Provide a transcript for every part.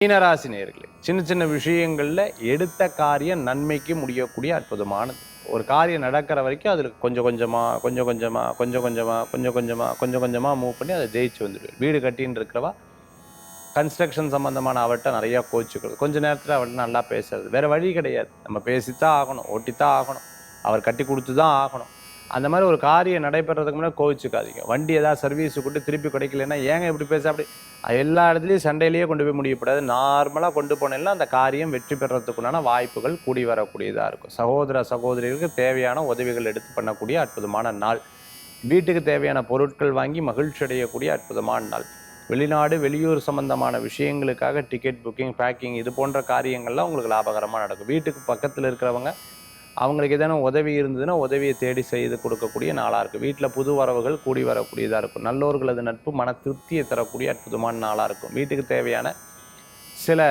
மீனராசி நேயர்களே, சின்ன சின்ன விஷயங்கள்ல எடுத்த காரியம் நன்மைக்கு முடியக்கூடிய அற்புதமானது. ஒரு காரியம் நடக்கிற வரைக்கும் அதில் கொஞ்சம் கொஞ்சமா கொஞ்சம் கொஞ்சமா கொஞ்சம் கொஞ்சமா கொஞ்சம் கொஞ்சமா கொஞ்சம் கொஞ்சமா மூவ் பண்ணி அதை ஜெயிச்சு வந்துடுவேன். வீடு கட்டின்னு இருக்கிறவா கன்ஸ்ட்ரக்ஷன் சம்மந்தமான அவர்கிட்ட நிறையா கோச்சுக்கிறது, கொஞ்ச நேரத்தில் அவர்கிட்ட நல்லா பேசுறது, வேறு வழி கிடையாது, நம்ம பேசித்தான் ஆகணும், ஓட்டித்தான் ஆகணும், அவர் கட்டி கொடுத்து தான் ஆகணும். அந்த மாதிரி ஒரு காரியம் நடைபெறதுக்கு முன்னாடி கோவிச்சுக்காதீங்க. வண்டி ஏதாவது சர்வீஸு கூட்டு திருப்பி கிடைக்கலன்னா ஏங்க இப்படி பேச அப்படி எல்லா இடத்துலையும் சண்டையிலேயே கொண்டு போய் முடியக்கூடாது. நார்மலாக கொண்டு போனேன்னா அந்த காரியம் வெற்றி பெறத்துக்குண்டான வாய்ப்புகள் கூடி வரக்கூடியதாக இருக்கும். சகோதர சகோதரிகளுக்கு தேவையான உதவிகள் எடுத்து பண்ணக்கூடிய அற்புதமான நாள். வீட்டுக்கு தேவையான பொருட்கள் வாங்கி மகிழ்ச்சி அடையக்கூடிய அற்புதமான நாள். வெளிநாடு வெளியூர் சம்பந்தமான விஷயங்களுக்காக டிக்கெட் புக்கிங் பேக்கிங் இது போன்ற காரியங்கள்லாம் உங்களுக்கு லாபகரமாக நடக்கும். வீட்டுக்கு பக்கத்தில் இருக்கிறவங்க அவங்களுக்கு ஏதேனும் உதவி இருந்ததுன்னா உதவியை தேடி செய்து கொடுக்கக்கூடிய நாளாக இருக்குது. வீட்டில் புது வரவுகள் கூடி வரக்கூடியதாக இருக்கும். நல்லோர்களது நட்பு மன திருப்தியை தரக்கூடிய அற்புதமான நாளாக இருக்கும். வீட்டுக்கு தேவையான சில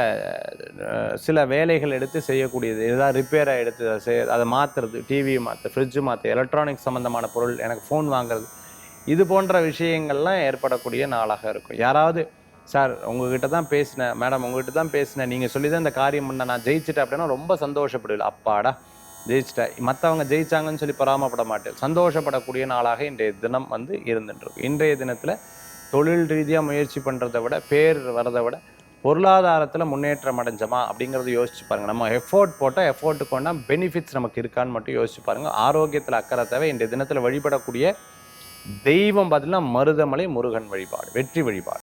சில வேலைகள் எடுத்து செய்யக்கூடியது, ஏதாவது ரிப்பேராக எடுத்து அதை மாற்றுறது, டிவியை மாற்ற, ஃப்ரிட்ஜு மாற்ற, எலக்ட்ரானிக்ஸ் சம்மந்தமான பொருள், எனக்கு ஃபோன் வாங்குறது, இது போன்ற விஷயங்கள்லாம் ஏற்படக்கூடிய நாளாக இருக்கும். யாராவது சார் உங்ககிட்ட தான் பேசினேன், மேடம் உங்ககிட்ட தான் பேசினேன், நீங்கள் சொல்லி தான் இந்த காரியம் பண்ண நான் ஜெயிச்சிட்டேன் அப்படின்னா ரொம்ப சந்தோஷப்படுவேன். அப்பாடா ஜெயிச்சிட்டேன், மற்றவங்க ஜெயிச்சாங்கன்னு சொல்லி பராமப்பட மாட்டேன், சந்தோஷப்படக்கூடிய நாளாக இன்றைய தினம் இருந்துட்டுருக்கும். இன்றைய தினத்தில் தொழில் ரீதியாக முயற்சி பண்ணுறதை விட, பேர் வரதை விட, பொருளாதாரத்தில் முன்னேற்றம் அடைஞ்சமா அப்படிங்கிறத யோசிச்சு பாருங்கள். நம்ம எஃபோர்ட் போட்டால் எஃபோர்ட்டுக்கு கொண்டா பெனிஃபிட்ஸ் நமக்கு இருக்கான்னு மட்டும் யோசிச்சு பாருங்கள். ஆரோக்கியத்தில் அக்கறை தேவை. இன்றைய தினத்தில் வழிபடக்கூடிய தெய்வம் பார்த்தீங்கன்னா மருதமலை முருகன் வழிபாடு, வெற்றி வழிபாடு.